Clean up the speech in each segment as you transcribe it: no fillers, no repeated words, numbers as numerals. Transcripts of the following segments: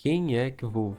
Quem é Kvolf?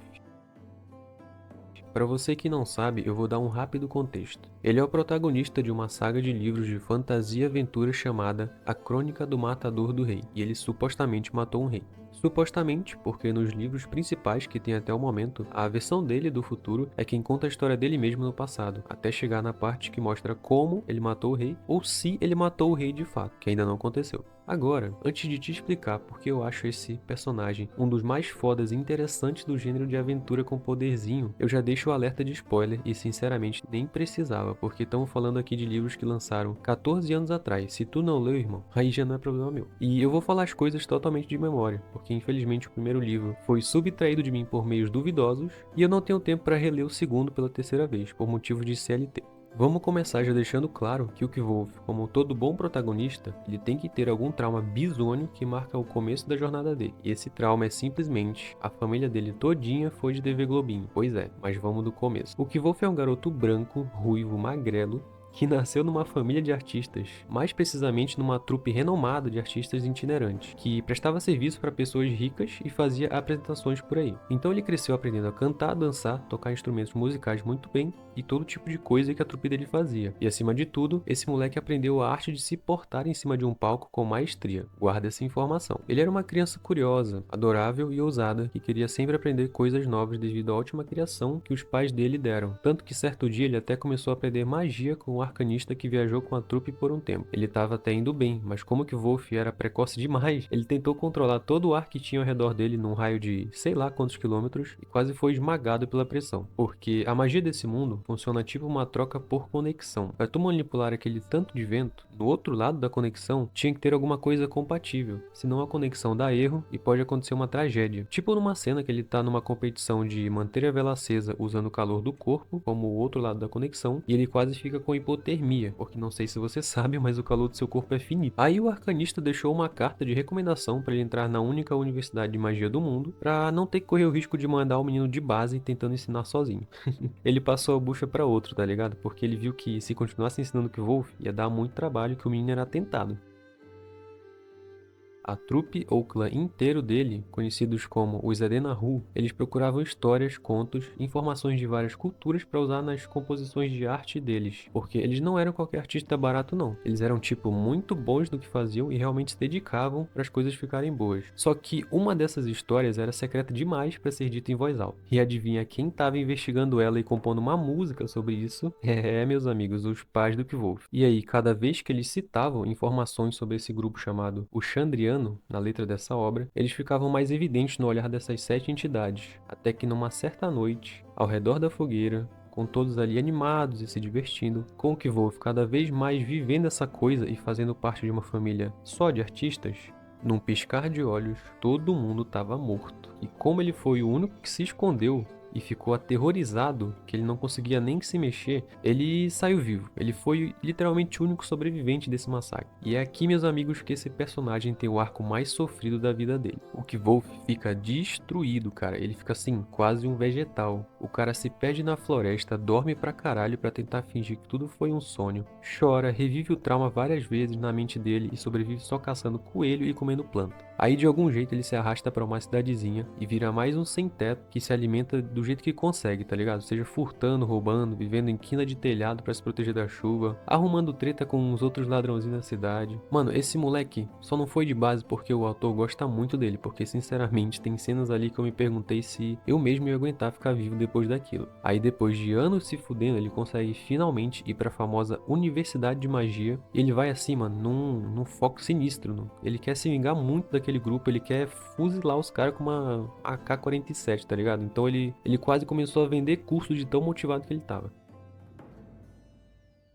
Para você que não sabe, eu vou dar um rápido contexto. Ele é o protagonista de uma saga de livros de fantasia e aventura chamada A Crônica do Matador do Rei, e ele supostamente matou um rei. Supostamente, porque nos livros principais que tem até o momento, a versão dele do futuro é quem conta a história dele mesmo no passado, até chegar na parte que mostra como ele matou o rei, ou se ele matou o rei de fato, que ainda não aconteceu. Agora, antes de te explicar porque eu acho esse personagem um dos mais fodas e interessantes do gênero de aventura com poderzinho, eu já deixo o alerta de spoiler e sinceramente nem precisava, porque estamos falando aqui de livros que lançaram 14 anos atrás. Se tu não leu, irmão, aí já não é problema meu. E eu vou falar as coisas totalmente de memória, porque infelizmente o primeiro livro foi subtraído de mim por meios duvidosos e eu não tenho tempo para reler o segundo pela terceira vez, por motivos de CLT. Vamos começar já deixando claro que o Kvolf, como todo bom protagonista, ele tem que ter algum trauma bizonho que marca o começo da jornada dele. E esse trauma é simplesmente a família dele todinha foi de TV Globinho. Pois é, mas vamos do começo. O Kvolf é um garoto branco, ruivo, magrelo, que nasceu numa família de artistas, mais precisamente numa trupe renomada de artistas itinerantes, que prestava serviço para pessoas ricas e fazia apresentações por aí. Então ele cresceu aprendendo a cantar, dançar, tocar instrumentos musicais muito bem e todo tipo de coisa que a trupe dele fazia. E acima de tudo, esse moleque aprendeu a arte de se portar em cima de um palco com maestria. Guarda essa informação. Ele era uma criança curiosa, adorável e ousada, que queria sempre aprender coisas novas devido à ótima criação que os pais dele deram. Tanto que certo dia ele até começou a aprender magia com o arcanista que viajou com a trupe por um tempo. Ele estava até indo bem, mas como que Wolf era precoce demais, ele tentou controlar todo o ar que tinha ao redor dele num raio de sei lá quantos quilômetros e quase foi esmagado pela pressão. Porque a magia desse mundo funciona tipo uma troca por conexão. Para tu manipular aquele tanto de vento, no outro lado da conexão tinha que ter alguma coisa compatível, senão a conexão dá erro e pode acontecer uma tragédia. Tipo numa cena que ele tá numa competição de manter a vela acesa usando o calor do corpo, como o outro lado da conexão, e ele quase fica com hipotermia, porque não sei se você sabe, mas o calor do seu corpo é finito. Aí o arcanista deixou uma carta de recomendação para ele entrar na única universidade de magia do mundo, para não ter que correr o risco de mandar o menino de base tentando ensinar sozinho. Ele passou a bucha para outro, tá ligado? Porque ele viu que se continuasse ensinando que Wolf ia dar muito trabalho, que o menino era tentado. A trupe ou clã inteiro dele, conhecidos como os Adenahu, eles procuravam histórias, contos, informações de várias culturas para usar nas composições de arte deles, porque eles não eram qualquer artista barato não. Eles eram tipo muito bons no que faziam e realmente se dedicavam para as coisas ficarem boas. Só que uma dessas histórias era secreta demais para ser dita em voz alta. E adivinha quem estava investigando ela e compondo uma música sobre isso? É, meus amigos, os pais do Kvolf. E aí, cada vez que eles citavam informações sobre esse grupo chamado o Chandriano, na letra dessa obra, eles ficavam mais evidentes no olhar dessas 7 entidades, até que numa certa noite, ao redor da fogueira, com todos ali animados e se divertindo, com o Kvolf cada vez mais vivendo essa coisa e fazendo parte de uma família só de artistas, num piscar de olhos, todo mundo estava morto. E como ele foi o único que se escondeu e ficou aterrorizado, que ele não conseguia nem se mexer, ele saiu vivo. Ele foi literalmente o único sobrevivente desse massacre. E é aqui, meus amigos, que esse personagem tem o arco mais sofrido da vida dele. O Kvolf fica destruído, cara. Ele fica assim, quase um vegetal. O cara se perde na floresta, dorme pra caralho pra tentar fingir que tudo foi um sonho. Chora, revive o trauma várias vezes na mente dele e sobrevive só caçando coelho e comendo planta. Aí de algum jeito ele se arrasta pra uma cidadezinha e vira mais um sem-teto que se alimenta do jeito que consegue, tá ligado? Seja furtando, roubando, vivendo em quina de telhado pra se proteger da chuva, arrumando treta com os outros ladrãozinhos da cidade. Mano, esse moleque só não foi de base porque o autor gosta muito dele, porque sinceramente tem cenas ali que eu me perguntei se eu mesmo ia aguentar ficar vivo depois daquilo. Aí depois de anos se fudendo, ele consegue finalmente ir pra famosa Universidade de Magia e ele vai assim, mano, num foco sinistro. Ele quer se vingar muito daquele grupo, ele quer fuzilar os caras com uma AK-47, tá ligado? Então ele quase começou a vender curso de tão motivado que ele tava.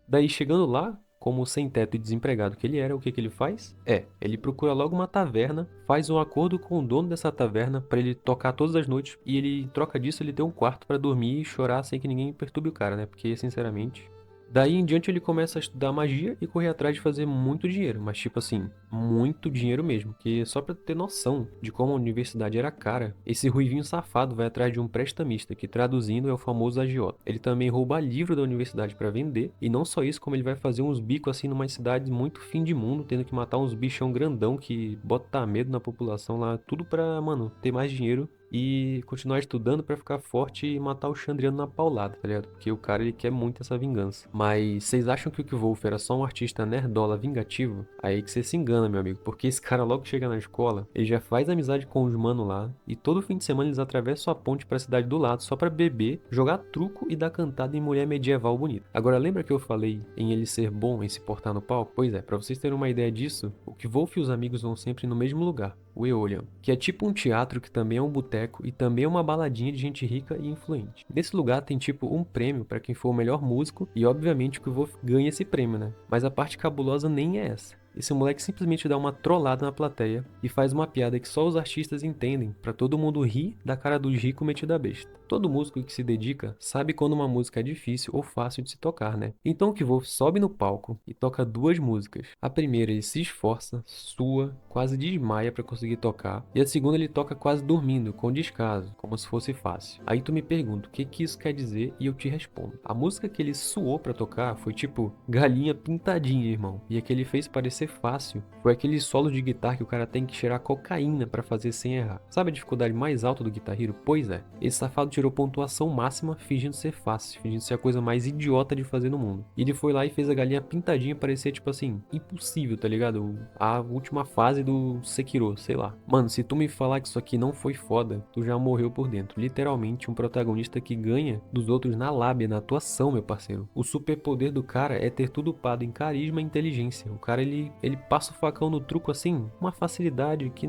Daí chegando lá, como sem teto e desempregado que ele era, o que que ele faz? Ele procura logo uma taverna, faz um acordo com o dono dessa taverna para ele tocar todas as noites e ele, em troca disso, ele tem um quarto para dormir e chorar sem que ninguém perturbe o cara, né? Porque, sinceramente, daí em diante ele começa a estudar magia e correr atrás de fazer muito dinheiro, mas tipo assim, muito dinheiro mesmo, que só pra ter noção de como a universidade era cara, esse ruivinho safado vai atrás de um prestamista, que traduzindo é o famoso agiota. Ele também rouba livro da universidade pra vender, e não só isso, como ele vai fazer uns bicos assim numa cidade muito fim de mundo, tendo que matar uns bichão grandão que bota medo na população lá, tudo pra, mano, ter mais dinheiro e continuar estudando pra ficar forte e matar o Chandriano na paulada, tá ligado? Porque o cara, ele quer muito essa vingança. Mas vocês acham que o Kvolf era só um artista nerdola vingativo? Aí que você se engana, meu amigo, porque esse cara logo chega na escola, ele já faz amizade com os mano lá, e todo fim de semana eles atravessam a ponte pra cidade do lado só pra beber, jogar truco e dar cantada em mulher medieval bonita. Agora, lembra que eu falei em ele ser bom em se portar no palco? Pois é, pra vocês terem uma ideia disso, o Kvolf e os amigos vão sempre no mesmo lugar, o Eolian, que é tipo um teatro que também é um boteco e também é uma baladinha de gente rica e influente. Nesse lugar tem tipo um prêmio pra quem for o melhor músico e obviamente o Kvolf ganha esse prêmio, né? Mas a parte cabulosa nem é essa. Esse moleque simplesmente dá uma trollada na plateia e faz uma piada que só os artistas entendem, pra todo mundo rir da cara dos ricos metido a besta. Todo músico que se dedica sabe quando uma música é difícil ou fácil de se tocar, né? Então o Kvolf sobe no palco e toca duas músicas. A primeira ele se esforça, sua, quase desmaia pra conseguir tocar, e a segunda ele toca quase dormindo, com descaso, como se fosse fácil. Aí tu me pergunta o que que isso quer dizer e eu te respondo. A música que ele suou pra tocar foi tipo galinha pintadinha, irmão, e a que ele fez parecer fácil foi aquele solo de guitarra que o cara tem que cheirar cocaína pra fazer sem errar. Sabe a dificuldade mais alta do Guitar Hero? Pois é, esse safado tirou pontuação máxima fingindo ser fácil, fingindo ser a coisa mais idiota de fazer no mundo. E ele foi lá e fez a galinha pintadinha parecer tipo assim, impossível, tá ligado? A última fase do Sekiro, sei lá. Mano, se tu me falar que isso aqui não foi foda, tu já morreu por dentro. Literalmente um protagonista que ganha dos outros na lábia, na atuação, meu parceiro. O superpoder do cara é ter tudo upado em carisma e inteligência. O cara, ele passa o facão no truco assim, uma facilidade que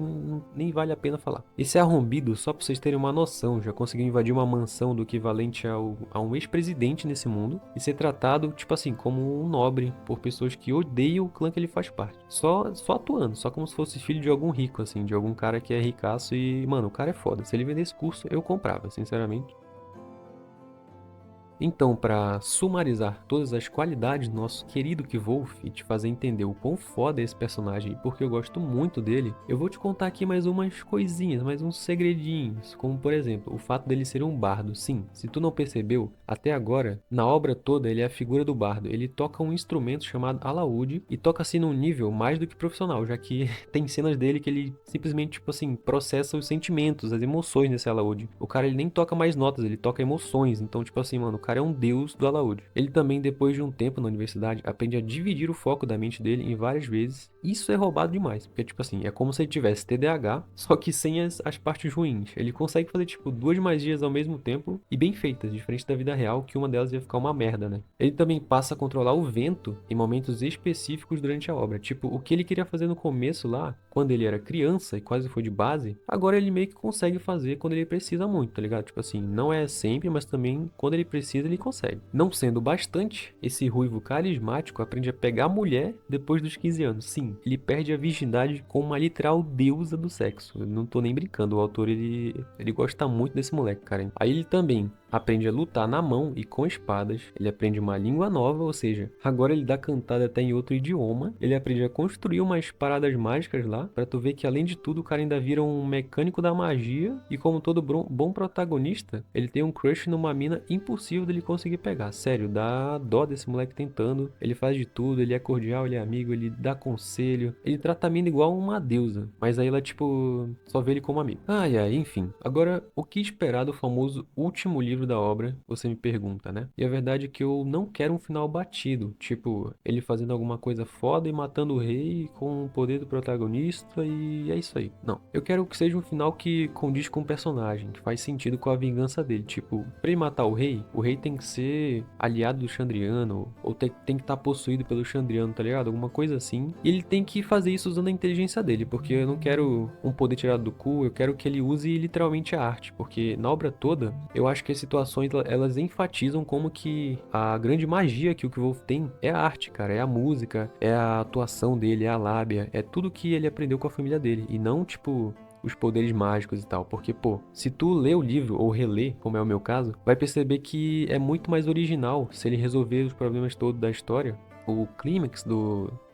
nem vale a pena falar. Esse arrombido, só pra vocês terem uma noção, já conseguiu invadir uma mansão do equivalente a um ex-presidente nesse mundo e ser tratado, tipo assim, como um nobre por pessoas que odeiam o clã que ele faz parte. Só atuando, só como se fosse filho de algum rico, assim, de algum cara que é ricaço e, mano, o cara é foda. Se ele vendesse curso, eu comprava, sinceramente. Então, para sumarizar todas as qualidades do nosso querido Kvolf e te fazer entender o quão foda é esse personagem e porque eu gosto muito dele, eu vou te contar aqui mais umas coisinhas, mais uns segredinhos, como por exemplo, o fato dele ser um bardo. Sim, se tu não percebeu, até agora, na obra toda ele é a figura do bardo. Ele toca um instrumento chamado alaúde e toca assim num nível mais do que profissional, já que tem cenas dele que ele simplesmente, tipo assim, processa os sentimentos, as emoções nesse alaúde. O cara, ele nem toca mais notas, ele toca emoções. Então, tipo assim, mano, o cara é um deus do alaúde. Ele também, depois de um tempo na universidade, aprende a dividir o foco da mente dele em várias vezes. Isso é roubado demais, porque, tipo assim, é como se ele tivesse TDAH, só que sem as partes ruins. Ele consegue fazer, tipo, duas magias ao mesmo tempo e bem feitas, diferente da vida real, que uma delas ia ficar uma merda, né? Ele também passa a controlar o vento em momentos específicos durante a obra. Tipo, o que ele queria fazer no começo lá, quando ele era criança e quase foi de base, agora ele meio que consegue fazer quando ele precisa muito, tá ligado? Tipo assim, não é sempre, mas também quando ele precisa, ele consegue. Não sendo bastante, esse ruivo carismático aprende a pegar a mulher depois dos 15 anos. Sim, ele perde a virgindade com uma literal deusa do sexo. Eu não tô nem brincando, o autor, ele gosta muito desse moleque, cara. Aí ele também aprende a lutar na mão e com espadas, ele aprende uma língua nova, ou seja, agora ele dá cantada até em outro idioma, ele aprende a construir umas paradas mágicas lá, pra tu ver que além de tudo o cara ainda vira um mecânico da magia, e como todo bom protagonista, ele tem um crush numa mina impossível dele conseguir pegar. Sério, dá dó desse moleque tentando, ele faz de tudo, ele é cordial, ele é amigo, ele dá conselho, ele trata a mina igual uma deusa, mas aí ela tipo, só vê ele como amigo. Ai, enfim. Agora, o que esperar do famoso último livro da obra, você me pergunta, né? E a verdade é que eu não quero um final batido, tipo, ele fazendo alguma coisa foda e matando o rei com o poder do protagonista e é isso aí. Não, eu quero que seja um final que condiz com o personagem, que faz sentido com a vingança dele. Tipo, pra ele matar o rei tem que ser aliado do Chandriano, ou tem que estar possuído pelo Chandriano, tá ligado? Alguma coisa assim. E ele tem que fazer isso usando a inteligência dele, porque eu não quero um poder tirado do cu, eu quero que ele use literalmente a arte, porque na obra toda, eu acho que as situações, elas enfatizam como que a grande magia que o Kvolf tem é a arte, cara, é a música, é a atuação dele, é a lábia, é tudo que ele aprendeu com a família dele, e não, tipo, os poderes mágicos e tal, porque, pô, se tu lê o livro ou relê, como é o meu caso, vai perceber que é muito mais original se ele resolver os problemas todos da história. O clímax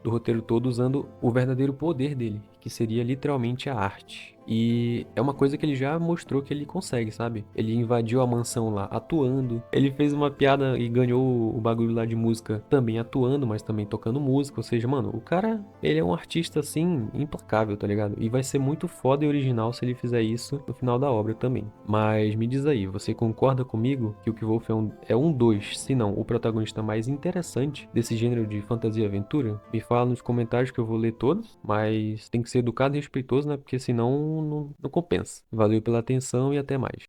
do roteiro todo usando o verdadeiro poder dele, que seria literalmente a arte. E é uma coisa que ele já mostrou que ele consegue, sabe? Ele invadiu a mansão lá atuando. Ele fez uma piada e ganhou o bagulho lá de música também atuando, mas também tocando música. Ou seja, mano, o cara, ele é um artista assim, implacável, tá ligado? E vai ser muito foda e original se ele fizer isso no final da obra também. Mas me diz aí, você concorda comigo que o Que Wolf é um dos, se não o protagonista mais interessante desse gênero de fantasia e aventura? Me fala nos comentários que eu vou ler todos, mas tem que ser educado e respeitoso, né? Porque senão não compensa. Valeu pela atenção e até mais.